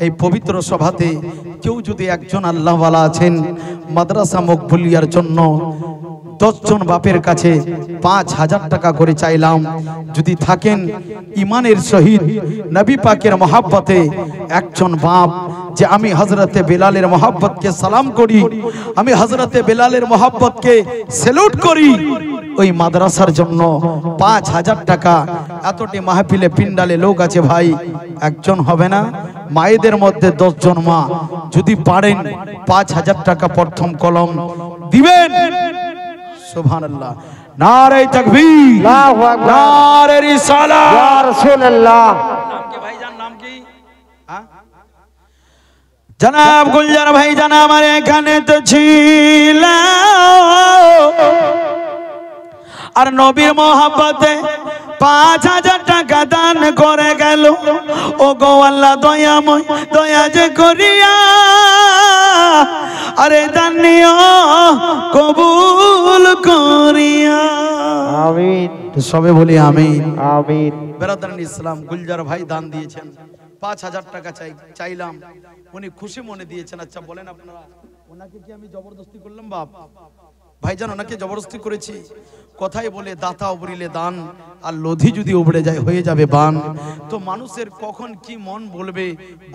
এই পবিত্র সভাতে কেউ যদি একজন আল্লাহওয়ালা আছেন মাদ্রাসা মকবুলিয়ার জন্য 10 জন বাপের কাছে 5000 টাকা করে চাইলাম, যদি থাকেন ইমানের সহিত নবী পাকের মহব্বতে একজন বাপ যে আমি হযরতে বেলালের মহব্বতকে সালাম করি, আমি হযরতে বেলালের মহব্বতকে স্যালুট করি, ওই মাদ্রাসার জন্য 5000 টাকা। এতটি মাহফিলে পিন্ডালে লোক আছে ভাই, একজন হবে না? মায়েদের মধ্যে 10 জন মা যদি পারেন 5000 টাকা প্রথম কলম দিবেন। সুবহানাল্লাহ, নারে তাকবীর, আল্লাহু আকবার, নারে রিসালাত, ইয়া রাসূলুল্লাহ। নাম কি ভাইজান, নাম কি? জনাব গুলজার ভাইজান আমার এখানে তো ছিল আর নবীর মহব্বতে 5000 টাকা দান করে গেল। ও গো আল্লাহ দয়াময়, দয়া যে করিয়া আরে দান নিও কবুল করিয়া, আমিন। সবে বলি আমিন, আমিন। বেরাদারান ইসলাম, গুলজার ভাই দান দিয়েছেন 5000 টাকা চাইলাম, উনি খুশি মনে দিয়েছেন। আচ্ছা বলেন আপনারা, ওনাকে কি আমি জবরদস্তি করলাম? বাপ ভাইজান ওনাকে জবরদস্তি করেছি? কথাই বলে দাতা উবরিলে দান, আর লোধি যদি উবড়ে যায় হয়ে যাবে বান। তো মানুষের কখন কি মন বলবে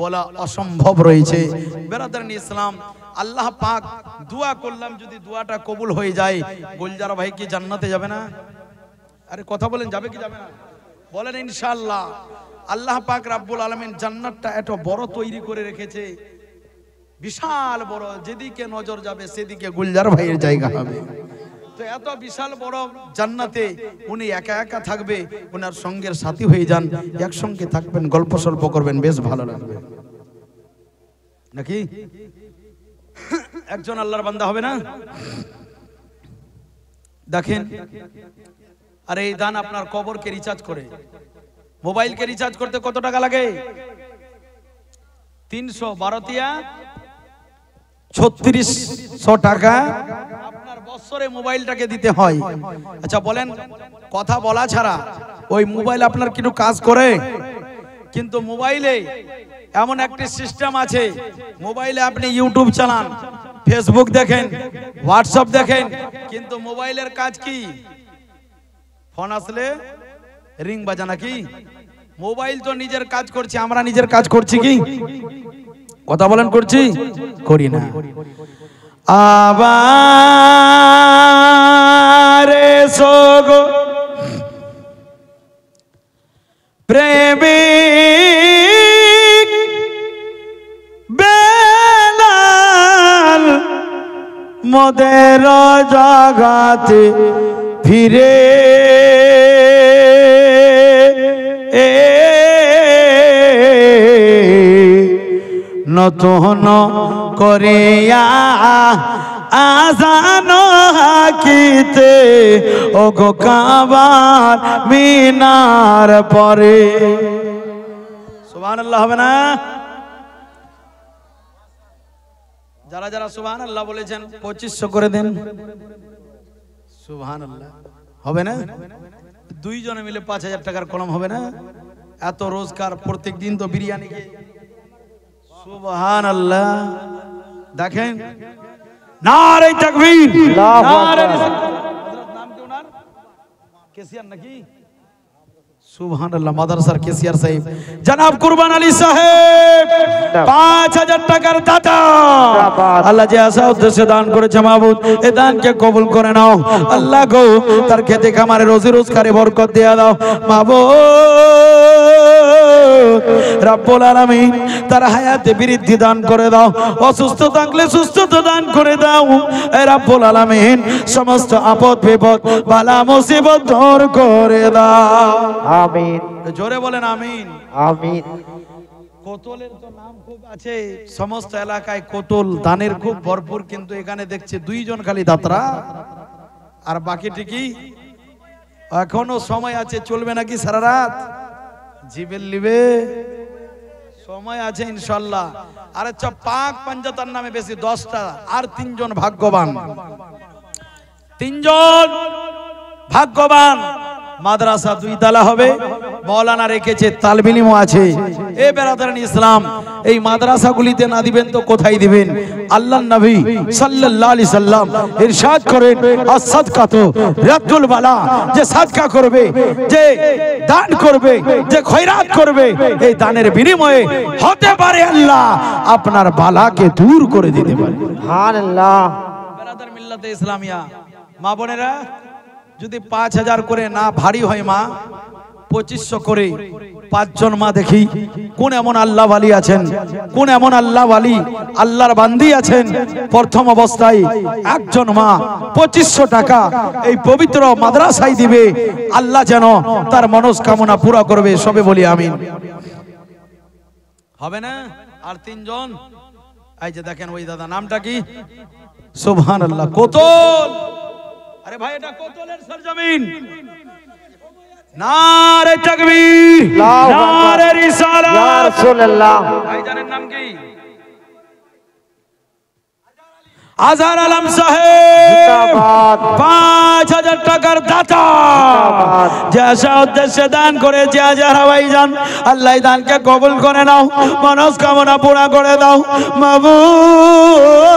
বলা অসম্ভব রয়েছে। বেরাদারান ইসলাম, আল্লাহ পাক দোয়া করলাম, যদি দোয়াটা কবুল হয়ে যায় গুলজার ভাই কি জান্নাতে যাবে না? আরে কথা বলেন, যাবে কি যাবে না? বলেন ইনশাআল্লাহ। আল্লাহ পাক রাব্বুল আলামিন জান্নাতটা এত বড় তৈরি করে রেখেছে, বিশাল বড়, যেদিকে নজর যাবে সেদিকে গুলজার ভাইয়ের জায়গা হবে। তো এত বিশাল বড় জান্নাতে উনি একা একা থাকবে, ওনার সঙ্গের সাথী হয়ে যান, একসঙ্গে থাকবেন, গল্প সল্প করবেন, বেশ ভালো লাগবে নাকি? একজন আল্লাহর বান্দা হবে না? দেখেন, আর এই দান আপনার কবরকে রিচার্জ করে, মোবাইলকে রিচার্জ করতে কত টাকা লাগে? 312 3600 টাকা আপনার বছরে মোবাইলটাকে দিতে হয়। আচ্ছা বলেন, কথা বলা ছাড়া ওই মোবাইল আপনার কিছু কাজ করে? কিন্তু মোবাইলে এমন একটি সিস্টেম আছে, মোবাইলে আপনি ইউটিউব চালান, ফেসবুক দেখেন, হোয়াটসঅ্যাপ দেখেন, কিন্তু মোবাইলের কাজ কি? ফোন আসলে রিং বাজা নাকি? মোবাইল তো নিজের কাজ করছে, আমরা নিজের কাজ করছি কি? কথা বলেন, করছি? করি না। আবার সোগো প্রেমিক বেলাল মোদের জগতে ফিরে নতুন করিয়া আজান হাকিতে ও গো কাবার মিনার পরে। সুবহানাল্লাহ হবে না? যারা যারা সুবহানাল্লাহ বলেছেন 2500 করে দেন। সুবহানাল্লাহ হবে না? দুইজনে মিলে 5000 টাকার কলম হবে না? এত রোজগার, প্রত্যেক দিন তো বিরিয়ানি খেয়ে। সুবহানাল্লাহ। দেখেন, নারে তাকবীর, নারে রিসালাত। নাম কি ওনার? কেসিয়ার নাকি? সুবহানাল্লাহ। মাদ্রাসার কেসিয়ার সাহেব জনাব কুরবান আলী সাহেব 5000 টাকার দাতা। আল্লাহ যে আশা উদ্দেশ্যে দান করেছে মাবুদ, এই দানকে কবুল করে নাও আল্লাহ গো। তার খেতে খামারে রোজি রোজগারে বরকত দিয়ে দাও মাবুদ রব্বুল আলামিন। তার হায়াতে বৃদ্ধি দান করে দাও, অসুস্থ থাকলে সুস্থতা দান করে দাও এ রব্বুল আলামিন। সমস্ত আপদ বিপদ বালা মুসিবত দূর করে দাও, আমিন। জোরে বলেন আমিন, আমিন। কোতলের তো নাম খুব আছে, সমস্ত এলাকায় কোতল দানের খুব ভরপুর, কিন্তু এখানে দেখছে 2 জন খালি দাতরা, আর বাকিটি কি? এখনো সময় আছে, চলবে নাকি সারা রাত? জিবেল লিবে সময় আছে ইনশাআল্লাহ। আর আচ্ছা, পাক পাঞ্জাতার নামে বেশি 10টা, আর 3 জন ভাগ্যবান, 3 জন ভাগ্যবান। মাদ্রাসা 2 তলা হবে, মৌলানা রেখেছে, তালবিলিমও আছে। এ বেরাদারান ইসলাম, এই মাদ্রাসাগুলিতে না দিবেন তো কোথায় দিবেন? আল্লাহর নবী সাল্লাল্লাহু আলাইহি সাল্লাম ইরশাদ করেন, আস-সাদকাতু রাদ্দুল বালা, যে সাদকা করবে, যে দান করবে, যে খয়রাত করবে, এই দানের বিনিময়ে হতে পারে আল্লাহ আপনার বালাকে দূর করে দিতে পারে। সুবহানাল্লাহ। বেরাদার মিল্লাতে ইসলামিয়া মা বোনেরা, যদি 5000 করে না ভারী হয় মা, 2500 করে 5 জন মা দেখি কোন এমন আল্লাহ ওয়ালি আছেন, কোন এমন আল্লাহ ওয়ালি আল্লাহর বান্দি আছেন, প্রথম অবস্থায় একজন মা 2500 টাকা এই পবিত্র মাদ্রাসায় দিবে, আল্লাহ যেন তার মনস্কামনা পুরা করবে। সবে বলি আমিন। হবে না? আর 3 জন, এই যে দেখেন ওই দাদা, নামটা কি? সুবহানাল্লাহ। কোতল। আরে ভাই, এটা কোতলের সরজমিন। নারে তাকবীর, নারে রিসালাত, ইয়া রাসূলুল্লাহ। ভাইজানের নাম কি? আজহার আলম সাহেব, 5000 টাকার দাতা। যে উদ্দেশ্যে দান করেছে আজহার ভাইজান, আল্লাহ দানকে কবুল করে নাও, মনস্কামনা পুরা করে দাও মাবুদ।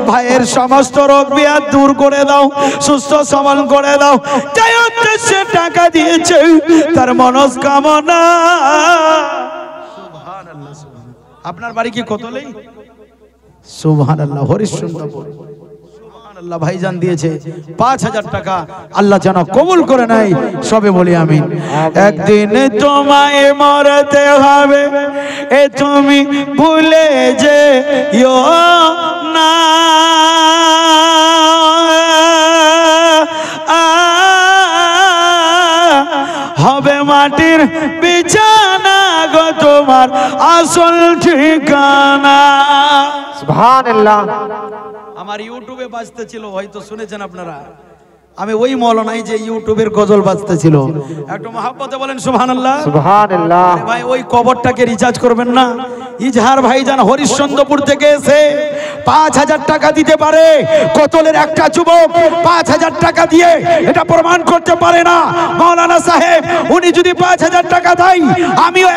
ভাইয়ের সমস্ত রোগ ব্যাধি দূর করে দাও, সুস্থ সবল করে দাও। যে উদ্দেশ্যে টাকা দিয়েছে তার মনস্কামনা। সুবহানাল্লাহ। আপনার বাড়ি কি কোতলেই? সুবহানাল্লাহ। হরিশ্চন্দ্রপুর। সুবহানাল্লাহ। ভাইজান দিয়েছে 5000 টাকা, আল্লাহ যেন কবুল করে নেয়। সবে বলি আমিন। একদিন তোমায় মরতে হবে, এ তুমি ভুলে যেও না। হবে মাটির বিছানা গো তোমার আসল ঠিকানা। সুবহানাল্লাহ। আমার ইউটিউবে বাজতেছিল, হয়তো শুনেছেন আপনারা, আমি ওই মৌলানাই যে ইউটিউবের গজল বাজতেছিল। একটু মহব্বতে বলেন সুবহানাল্লাহ। সুবহানাল্লাহ। ভাই, ওই কবরটাকে রিচার্জ করবেন না? ইজহার ভাইজান হরিশ্চন্দ্রপুর থেকে এসে 5000 টাকা দিতে পারে। কোতলের একটা যুবক 5000 টাকা দিয়ে এটা প্রমাণ করতে পারে না। মাওলানা সাহেব উনি যদি 5000 টাকা দেয়, আমিও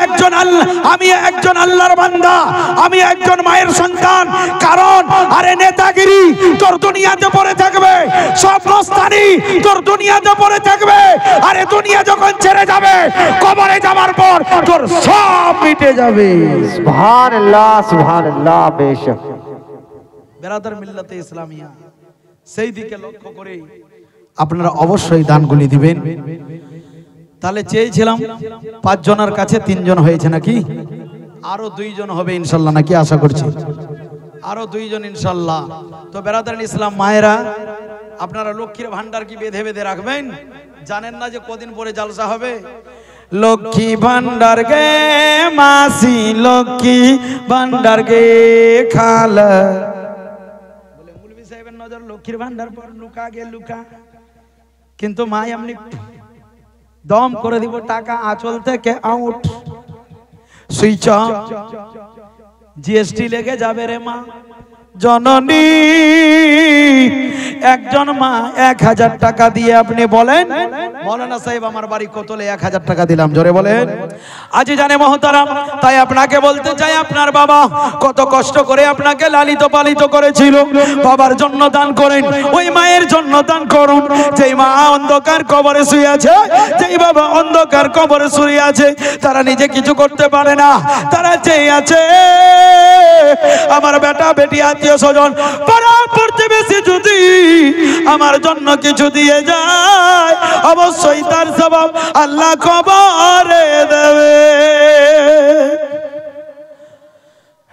একজন আল্লাহর বান্দা, আমি একজন মায়ের সন্তান। কারণ আরে নেতাগিরি তোর দুনিয়াতে পড়ে থাকবে, সব মস্তানি তোর দুনিয়াতে পড়ে থাকবে। আরে দুনিয়া যখন ছেড়ে যাবে, কবরে যাওয়ার পর তোর সব মিটে যাবে। সুবহানাল্লাহ, সুবহানাল্লাহ। বেশক বেরাদার মিল্লাতে ইসলামিয়া, সেই দিকে লক্ষ্য করে আপনারা অবশ্যই দানগুলি দিবেন। তাহলে চেয়েছিলাম 5 জনের কাছে 3 জন হয়েছে নাকি? আরো 2 জন হবে ইনশাআল্লাহ, নাকি আশা করছি আরো 2 জন ইনশাআল্লাহ। তো বেরাদার ইসলাম মায়েরা, আপনারা লক্ষ্মীর ভান্ডার কি বেঁধে বেঁধে রাখবেন? জানেন না যে কদিন পরে জালসা হবে? লক্ষ্মী ভান্ডার গে মাসি, লক্ষ্মী ভান্ডার গে খালা। বলে মুলবি সাহেবের নজর লক্ষ্মীর ভান্ডার পর লুকা গে লুকা। কিন্তু মা এমনি দম করে দিব, টাকা আঁচল থেকে আউট, সুইচ অফ, জিএসটি লেগে যাবে রে মা। জননী একজন মা 1000 টাকা দিয়ে আপনি বলেন, মৌলানা সাহেব আমার বাড়ি কোতলে 1000 টাকা দিলাম, জোরে বলেন। আজ জানে মহতারাম, তাই আপনাকে বলতে চাই, আপনার বাবা কত কষ্ট করে আপনাকে লালিত পালিত করেছিল। বাবার জন্য দান করেন, ওই মায়ের জন্য দান করুন। যেই মা অন্ধকার কবরে শুয়ে আছে, যেই বাবা অন্ধকার কবরে শুয়ে আছে, তারা নিজে কিছু করতে পারে না। তারা চেয়ে আছে আমার বেটা বেটি আত্মীয় স্বজন পাড়া প্রতিবেশী যদি আমার জন্য কিছু দিয়ে যায়, অবশ্যই তার সওয়াব আল্লাহ কবরে দেবে।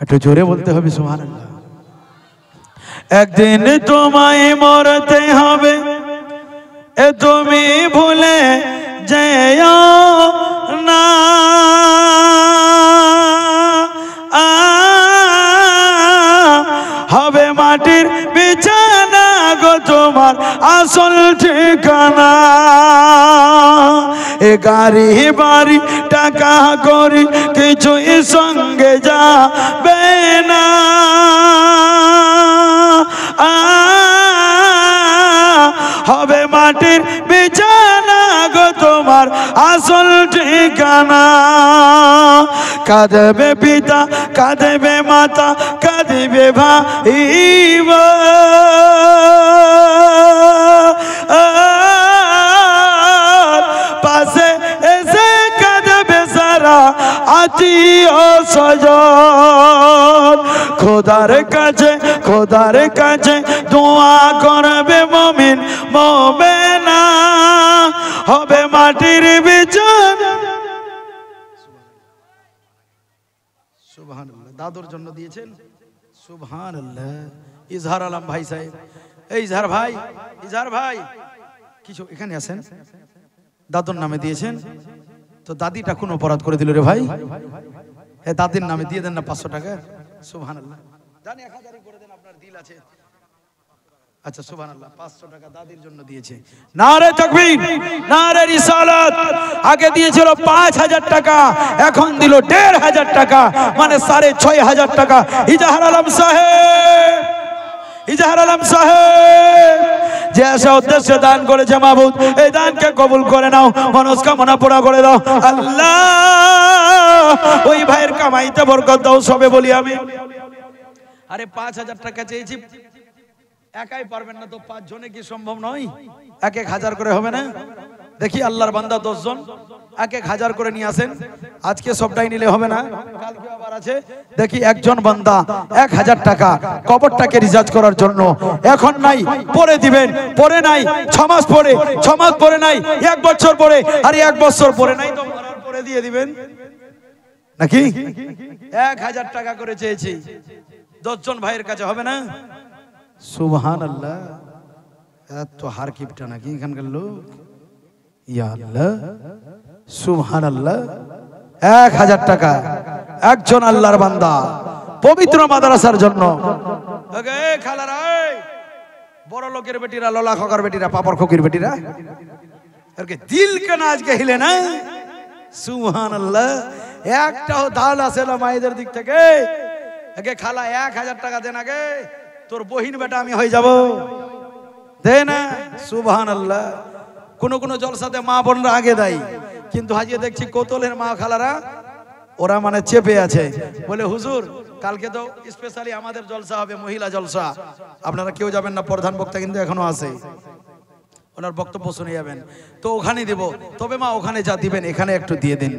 একটু জোরে বলতে হবে সুবহানাল্লাহ। একদিন তোমায় মরতে হবে, এ তুমি ভুলে যেও না। হবে মাটির বিছানা গো তোমার আসল ঠিকানা। এ গাড়ি বাড়ি টাকা করি কিছুই সঙ্গে যাবে না। হবে মাটির বিছানা গো তোমার আসল ঠিকানা। কাঁদবে পিতা, কাঁদবে মাতা, কাঁদবে ভাই, পাশে এসে কাঁদবে সারা আত্মীয় স্বজন। খোদার কাছে, খোদার কাছে দোয়া করবে মুমিন মুমিনা, হবে মাটির বিছানা। সুবহানাল্লাহ। দাদুর জন্য দিয়েছেন, সুবহানাল্লাহ। ইজহার আলম ভাই সাহেব, এই ইজহার ভাই, ইজহার ভাই কিছু এখানে আছেন, দাদুর নামে দিয়েছেন। তো দাদিটা কোন অপরাধ করে দিল রে ভাই? দাদির নামে দিয়ে দেন না 500 টাকা। সুবহানাল্লাহ। জানি 1000 করে দেন, আপনার দিল আছে। আচ্ছা সুবহানাল্লাহ, 500 টাকা দাদির জন্য দিয়েছে। নারে তাকবীর, নারে রিসালাত। আগে দিয়েছিল 5000 টাকা, এখন দিল 1500 টাকা, মানে 6500 টাকা। ইজহার আলম সাহেব, ইজহার আলম সাহেব যে আশা উদ্দেশ্যে দান করেছে, মাবুদ এই দানকে কবুল করে নাও, মনস্কামনা পুরা করে দাও আল্লাহ। ওই ভাইয়ের কামাইতে বরকত দাও, সবে বলি আমি। আরে 5000 টাকা চেয়েছি, একাই পারবেন না তো, 5 জনে কি সম্ভব নয়? 1000 করে হবে না? দেখি আল্লাহর বান্দা 10 জন 1000 করে নিয়ে আসেন। আজকে সবটাই নিলে হবে না, কালকে আবার আছে। দেখি একজন বান্দা 1000 টাকা কবরটাকে রিচার্জ করার জন্য, এখন নাই পরে দিবেন, পরে নাই 6 মাস পরে, 6 মাস পরে নাই 1 বছর পরে, আর 1 বছর পরে নাই তো মরার পরে দিয়ে দিবেন নাকি? 1000 টাকা করে চেয়েছি 10 জন ভাইয়ের কাছে, হবে না? সুবহানাল্লাহ। এত হার কিপটা নাকি এখানকার লোক? ইয়া আল্লাহ, সুবহানাল্লাহ। 1000 টাকা একজন আল্লাহর বান্দা পবিত্র মাদ্রাসার জন্য। খালারা, বড় লোকের বেটিরা, ললা খোকার বেটিরা, পাপড় খোকির বেটিরা, দিল কেন আজকে হিলে না? সুবহানাল্লাহ। একটাও ধাল আসে না মায়েদের দিক থেকে। খালা 1000 টাকা দেন, আগে তোর বহিন বেটা আমি হয়ে যাব, দে না। সুবহানাল্লাহ। কোন কোন জলসাতে মা বোনরা আগে দেয়, কিন্তু হাজিয়ে দেখছি কোতলের মা খালারা ওরা মানে চেপে আছে, বলে হুজুর কালকে তো স্পেশালি আমাদের জলসা হবে, মহিলা জলসা, আপনারা কেউ যাবেন না, প্রধান বক্তা কিন্তু এখনো আছে, ওনার বক্তব্য শুনে যাবেন, তো ওখানে দেব। তবে মা ওখানে যা দিবেন এখানে একটু দিয়ে দিন।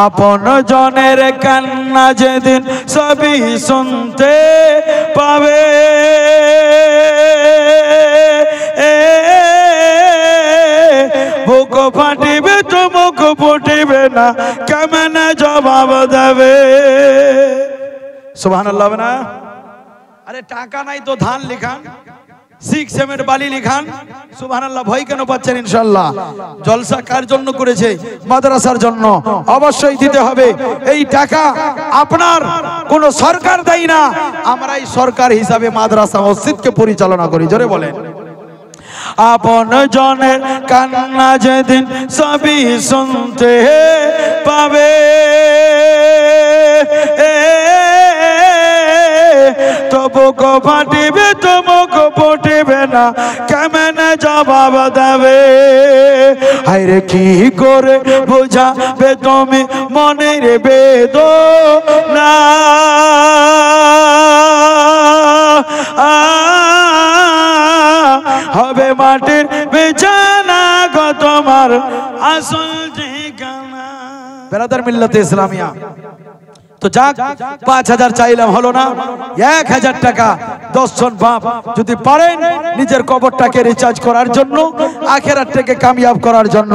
আপন জনের কান্না যেদিন সবই শুনতে পাবে, বুক ফাটিবে তো মুখ ফুটিবে না, কেমনে জবাব দেবে? সুবহানাল্লাহ না? আরে টাকা নাই তো ধান লিখান, 6 সিমেন্ট বালি লিখান। সুবহানাল্লাহ। ভয় কেন পাচ্ছেন? ইনশাআল্লাহ জলসা কার জন্য করেছে? মাদ্রাসার জন্য। অবশ্যই দিতে হবে। এই টাকা আপনার কোন সরকার দেয় না, আমরাই সরকার হিসাবে মাদ্রাসা মসজিদকে পরিচালনা করি। জোরে বলেন। আপন জনের কান্না যেদিন সবই শুনতে পাবে, তবু কো ফাটিবে তো মুখ ফুটিবে না, কেমনে জবাব দেবে? হায়রে কি করে বুঝাবে তুমি মনের বেদনা, হবে মাটির বিছানা গো তোমার আসল ঠিকানা। বেরাদার মিল্লাতে ইসলামিয়া। তো যাক 5000 চাইলাম, হলো না। 1000 টাকা 10 জন বাপ যদি পারেন নিজের কবরটাকে রিচার্জ করার জন্য, আখিরাতটাকে কামিয়াব করার জন্য।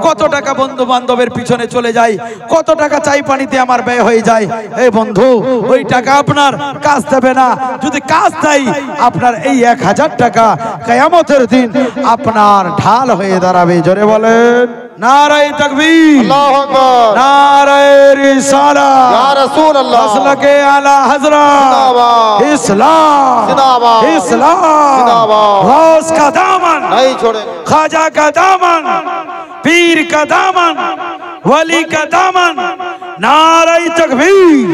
কত টাকা বন্ধু বান্ধবের পিছনে চলে যায়, কত টাকা চাই পানিতে আমার ব্যয় হয়ে যায়। এই বন্ধু ওই টাকা আপনার কাজ দেবে না, যদি কাজ দেয় আপনার এই 1000 টাকা কিয়ামতের দিন আপনার ঢাল হয়ে দাঁড়াবে। জোরে বলেন নারায়ে তাকবীর, আল্লাহু আকবার, নারায়ে রিসালাত, ইয়া রাসূলুল্লাহ, মাসলাকে আলা হযরত, জিন্দাবাদ, ইসলাম জিন্দাবাদ, ইসলাম জিন্দাবাদ, গাউস का दामन नहीं छोड़े, ख्वाजा का दामन, पीर का दामन, वली का दामन, नाराये ताकबीर,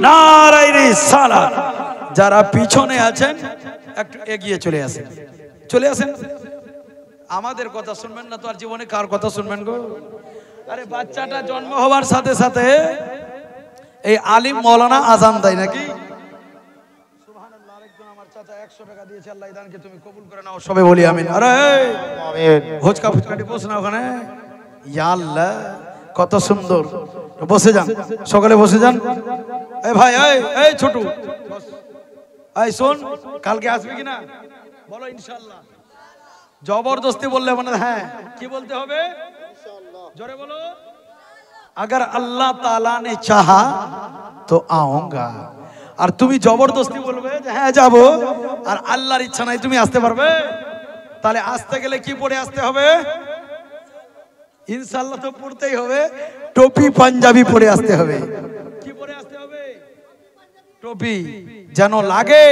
नाराये रिसालात। যারা পিছনে আছেন একটু এগিয়ে চলে আসেন, চলে আসেন। আমাদের কথা শুনবেন না তো আর জীবনে কার কথা শুনবেন গো? আরে বাচ্চাটা জন্ম হওয়ার সাথে সাথে এই আলিম মৌলানা আজান দেয় নাকি? সুবহানাল্লাহ। আরেকজন আমার চাচা 100 টাকা দিয়েছে, আল্লাহ দানকে তুমি কবুল করে নাও, সবাই বলি আমিন। আরে আমিন। হোচকা ফুচকাটি বস না ওখানে। ইয়া আল্লাহ কত সুন্দর। বসে যান, সকালে বসে যান। এই ভাই, এই ছোট বস। এই শোন, কালকে আসবি কিনা বলো? ইনশাআল্লাহ। জবরদস্তি বললে মানে হ্যাঁ, কি বলতে হবে? ইনশাআল্লাহ। জোরে বলো। अगर अल्लाह ताला ने चाहा तो आऊंगा। আর তুমি জবরদস্তি বলবে যে হ্যাঁ যাব, আর আল্লাহর ইচ্ছা নাই তুমি আসতে পারবে? তাহলে আসতে গেলে কি পরে আসতে হবে? ইনশাআল্লাহ তো পড়তেই হবে। টুপি পাঞ্জাবি পরে আসতে হবে। কি পরে আসতে হবে? টুপি, যেন লাগে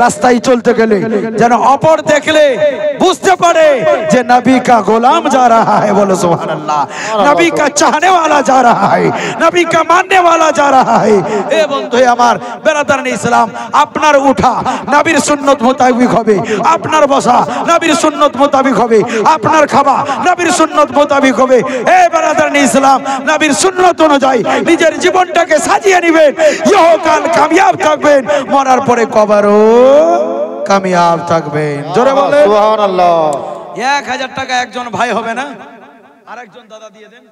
রাস্তায় চলতে গেলে যেন অপর দেখলে বুঝতে পারে যে নবী का গোলাম जा रहा है। बोलो सुभान अल्लाह। नबी का चाहने वाला जा रहा है, नबी का मानने वाला जा रहा है। এ বন্ধু আমার, বেরাদারানে ইসলাম, আপনার উঠা নবীর সুন্নত মোতাবেক হবে, আপনার বসা নবীর সুন্নত মোতাবেক হবে, আপনার খাওয়া নবীর সুন্নত মোতাবেক হবে। এ বেরাদারানে ইসলাম, নবীর সুন্নত অনুযায়ী নিজের জীবনটাকে সাজিয়ে নেবেন, ইহকাল কামিয়াব থাকবেন, মরার পরে কবরও কামিয়াব থাকবেন। জোরে বলেন সুবহানাল্লাহ। 1000 টাকা একজন ভাই হবে না, আরেকজন দাদা দিয়ে দেন।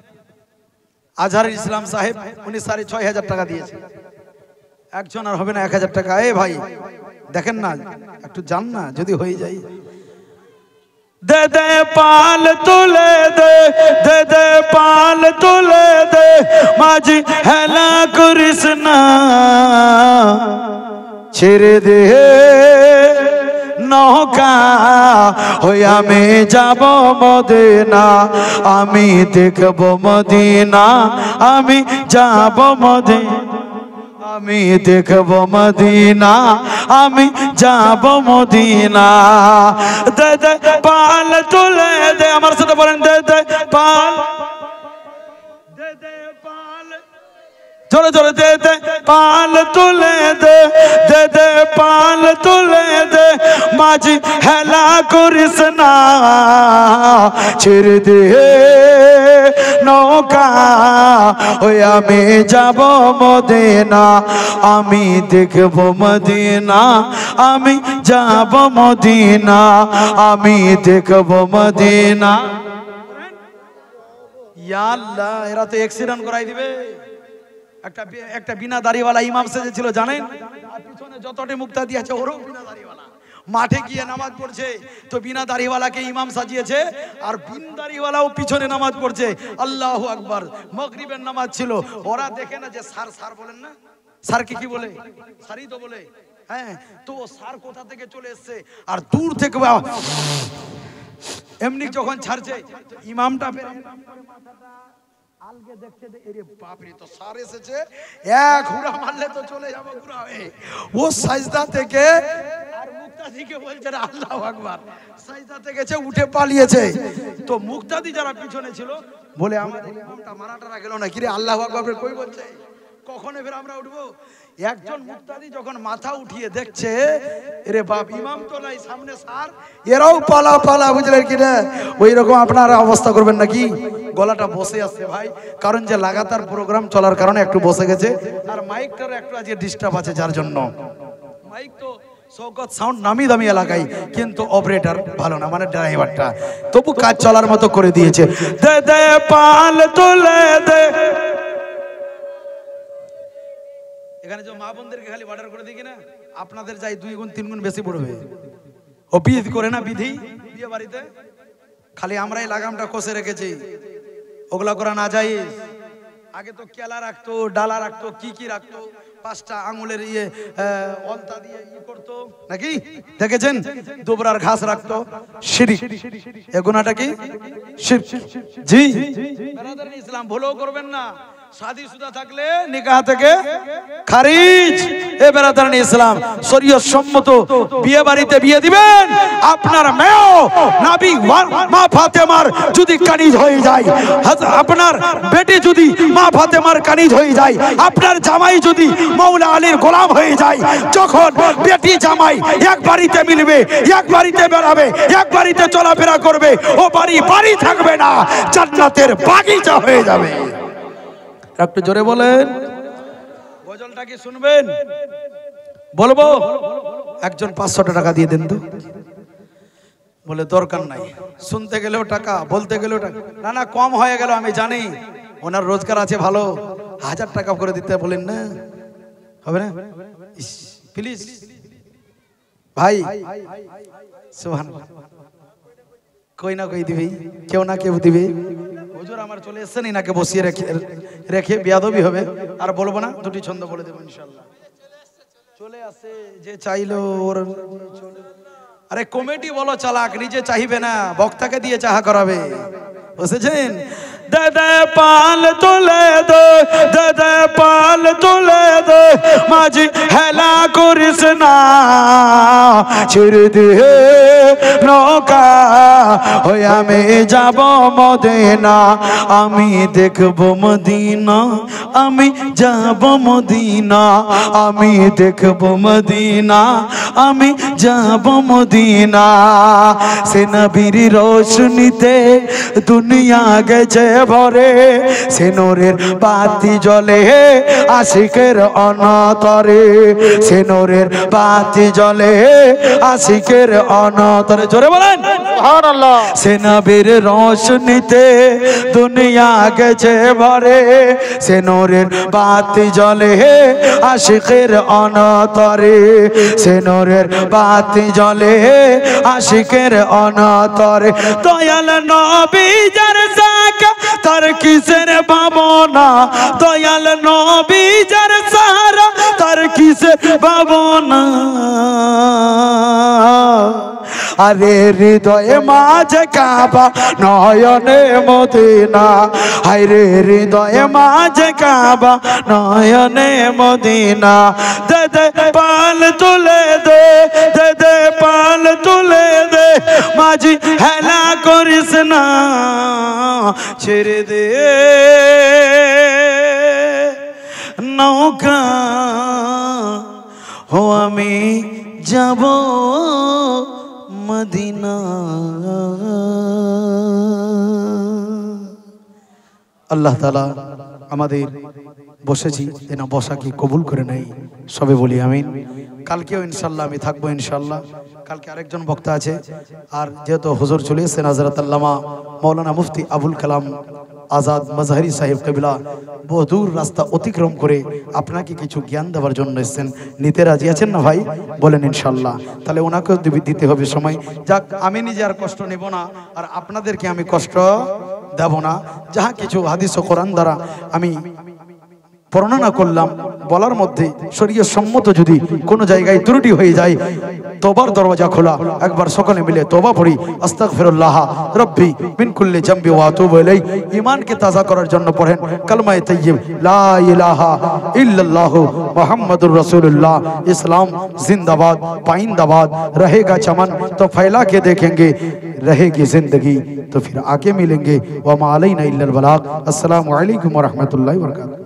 আজহারুল ইসলাম সাহেব উনি 6500 টাকা দিয়েছে। একজন আর হবে না 1000 টাকা। এই ভাই দেখেন না, একটু যান না যদি হয়ে যায়। দে দে পাল তুলে দে, দে দে পাল তুলে দে, মাঝি হেলা করিস না, ছেড়ে দে নৌকা হয়ে আমি যাব মদিনা, আমি দেখব মদিনা, আমি যাব মদিনা, আমি দেখব মদিনা, আমি যাব মদিনা। দে দে পাল তুলে দে, আমার সাথে বলেন দে দে পাল, দে দে পাল, জোরে জোরে দে দে পাল তুলে দে, দে দে পাল তুলে দে, মাঝি হেলা করিস না, ছেড়ে দে নৌকা ওই আমি যাব মদিনা, আমি দেখব মদিনা, আমি যাব মদিনা, আমি দেখব মদিনা। ইয়া আল্লাহ, এরা তো অ্যাক্সিডেন্ট করাই দিবে। একটা বিনা দাড়িওয়ালা ইমাম সেজেছিল জানেন, আর পিছনে যতটি মুক্তাদি আছে ওরও বিনা দাড়িওয়ালা। মাঠে গিয়ে নামাজ পড়ছে তো বিনা দাড়িওয়ালাকে ইমাম সাজিয়েছে, আর বিন দাড়িওয়ালাও পিছনে নামাজ পড়ছে। আল্লাহু আকবার। মাগরিবের নামাজ ছিল, ওরা দেখে না যে স্যার স্যার বলেন না, স্যারকে কি বলে? স্যারই তো বলে। হ্যাঁ, তো স্যার কোথা থেকে চলে এসছে, আর দূর থেকে এমনি যখন ছাড়ছে ইমামটা আলগে দেখছে, এরে বাপ রে, তো স্যার এসেছে, এক হুড়া মারলে তো চলে যাবো পুরা হয়ে। ও সাজদা থেকে আর মুক্তাদিকে বলছে আল্লাহু আকবার, সাজদা থেকে উঠে পালিয়েছে। তো মুক্তাদি যারা পিছনে ছিল বলে আমার ইমামটা মারাটারা গেল না, কিরে আল্লাহু আকবার কই বলছে, কখন এবার আমরা উঠবো? একজন মুক্তাদি যখন মাথা উঠিয়ে দেখছে, এরে বাপ, ইমাম তো নাই, সামনে স্যার, এরাও পালা পালা, বুঝলেন কি না? ওই রকম আপনারা অবস্থা করবেন নাকি? গলাটা বসে আসছে ভাই, কারণ যে লাগাতার প্রোগ্রাম চলার কারণে একটু বসে গেছে, আর মাইকটার একটু আজকে ডিস্টার্ব আছে, যার জন্য মাইক তো শৌকত সাউন্ড নামি দামি এলাকায়, কিন্তু অপারেটর ভালো না, মানে ড্রাইভারটা, তবু কাজ চলার মতো করে দিয়েছে। দে দে পাল তুলে দে। এখানে যে মা বোনদেরকে খালি অর্ডার করে দিই না, আপনাদের যাই 2 গুণ 3 গুণ বেশি পড়বে। ও বিধি করে না, বিধি বিয়ে বাড়িতে খালি আমরাই লাগামটা কষে রেখেছি, ওগুলা করা না যায়। আগে তো কেলা রাখতো, ডালা রাখতো, কি কি রাখতো, 5টা আঙুলের অলতা দিয়ে করতো নাকি, দেখেছেন? দুবরার ঘাস রাখতো, শিরিক। এ গুনাহটা কি? শিরক। জি বেরাদারানে ইসলাম, ভুলও করবেন না। শাদীশুদা থাকলে নিকাহ থেকে খারিজ। এ বেরাদারান ইসলাম শরীয়ত সম্মত বিয়ে বাড়িতে বিয়ে দিবেন। আপনার মেয়েও নবী মা ফাতেমার যদি কানিজ হয়ে যায়, আপনার বেটি যদি মা ফাতেমার কানিজ হয়ে যায়, আপনার জামাই যদি মৌলা আলীর গোলাম হয়ে যায়, যখন বেটি জামাই এক বাড়িতে মিলবে, এক বাড়িতে বেড়াবে, এক বাড়িতে চলাফেরা করবে, ও বাড়ি বাড়ি থাকবে না, জান্নাতের বাগিচা হয়ে যাবে। একটু জোরে বলেন, গজলটা কি শুনবেন? বলবো? একজন 500 টাকা দিয়ে দেন তো। বলে দরকার নাই, শুনতে গেলেও টাকা, বলতে গেলেও টাকা। না না, কম হয়ে গেল, আমি জানি ওনার রোজগার আছে ভালো, 1000 টাকা করে দিতে বলেন না, হবে না? প্লিজ ভাই, সুবহানাল্লাহ, কই না কই দিবি, কেউ না কেউ দিবে। হুজুর আমার চলে এসেছেন, ইনাকে বসিয়ে রেখে বিয়াদবি হবে। আর বলবো না, দুটি ছন্দ বলে দেবো ইনশাআল্লাহ। চলে আসে যে চাইলো ওর, আরে কমিটি বলো চালাক, নিজে চাইবে না, বক্তাকে দিয়ে চাহা করাবে, বুঝেছেন? দাদা পাল তুলে দে, দাদা পাল তুলে দে, মাঝি হেলা করিস না, ছেড়ে দে নৌকা, ওই আমি যাব মদিনা, আমি দেখব মদিনা, আমি যাব মদিনা, আমি দেখব মদিনা, আমি যাব মদিনা। সে নবীর রোশনীতে দুনিয়া গেছে ভরে, সে নূরের বাতি জ্বলে আশিকের অনতরে, সে নূরের বাতি জ্বলে আশিকের অনতরে। জোরে বলেন সুবহানাল্লাহ। সে নবীর রোশনীতে দুনিয়া গেছে ভরে, সে নূরের বাতি জ্বলে আশিকের অনতরে, সে নূরের বাতি জ্বলে আশিকের অনতরে। দয়াল নবী যার সাকা তার কিসের ভাবনা, দয়াল নবী যার সাহারা তার কিসের ভাবনা। আরে হৃদয়ে মাঝে কাবা, নয়নে মদিনা, হায়রে হৃদয়ে মাঝে কাবা, নয়নে মদিনা। দে দে পাল তুলে দে, দে দে পাল তুলে দে, মাঝি হেলা করিস না, ছেড়ে দে নৌকা, ও আমি যাব মদিনা। আল্লাহ তাআলা আমাদের বসেছি যেন বসাকে কবুল করে নেই, সবে বলি আমিন। কালকেও ইনশাল্লাহ আমি থাকবো, ইনশাল্লাহ। কালকে আরেকজন বক্তা আছে, আর যেহেতু হুজুর চলে এসেছেন হযরত আল্লামা মাওলানা মুফতি আবুল কালাম আজাদ মাজহারি সাহেব কবিলা বহু দূর রাস্তা অতিক্রম করে আপনাকে কিছু জ্ঞান দেওয়ার জন্য এসেছেন। নিতে রাজি আছেন না ভাই? বলেন ইনশাল্লাহ। তাহলে ওনাকেও দিতে হবে সময়। যাক, আমি নিজে আর কষ্ট নেব না, আর আপনাদেরকে আমি কষ্ট দেব না। যাহা কিছু হাদিস ও কোরআন দ্বারা আমি বর্ণনা করলাম, বলার মধ্যে শরীয়ত সম্মত যদি কোনো জায়গায় ত্রুটি হয়ে যায়, তওবার দরওয়াজা খোলা। একবার সকলে মিলে তওবা পড়ি, আস্তাগফিরুল্লাহ রব্বি মিন কুল্লি জামবি ওয়া আতুবু ইলাইহি। ঈমানকে তাজা করার জন্য পড়েন কালমায়ে তাইয়্যিব লা ইলাহা ইল্লাল্লাহু মুহাম্মাদুর রাসূলুল্লাহ। ইসলাম जिंदाबाद पाइंदाबाद, रहेगा चमन तो फैला के देखेंगे, रहेगी जिंदगी तो फिर आके मिलेंगे। व मा अलैना इल्लल बलाग। अस्सलामु अलैकुम व रहमतुल्लाहि व बरकातहू।